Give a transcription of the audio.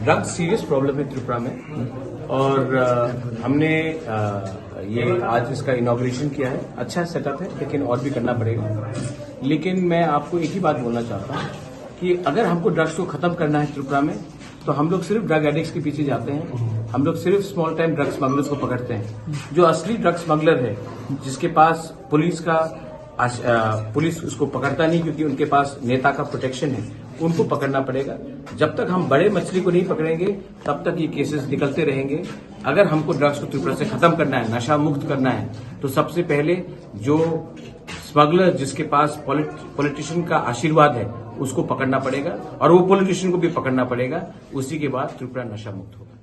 Drugs serious problem है त्रिपुरा में और हमने ये आज इसका इनॉग्रेशन किया है। अच्छा सेटअप है लेकिन और भी करना पड़ेगा। लेकिन मैं आपको एक ही बात बोलना चाहता हूँ कि अगर हमको ड्रग्स को खत्म करना है त्रिपुरा में तो हम लोग सिर्फ ड्रग एडिक्ट्स के पीछे जाते हैं। हम लोग सिर्फ स्मॉल टाइम ड्रग स्मगलर्स को पकड़ते हैं। जो असली ड्रग स्मगलर है जिसके पास पुलिस उसको पकड़ता नहीं क्योंकि उनके पास नेता का प्रोटेक्शन है, उनको पकड़ना पड़ेगा। जब तक हम बड़े मछली को नहीं पकड़ेंगे तब तक ये केसेस निकलते रहेंगे। अगर हमको ड्रग्स को त्रिपुरा से खत्म करना है, नशा मुक्त करना है, तो सबसे पहले जो स्मगलर जिसके पास पॉलिटिशियन का आशीर्वाद है उसको पकड़ना पड़ेगा और वो पॉलिटिशियन को भी पकड़ना पड़ेगा। उसी के बाद त्रिपुरा नशा मुक्त होगा।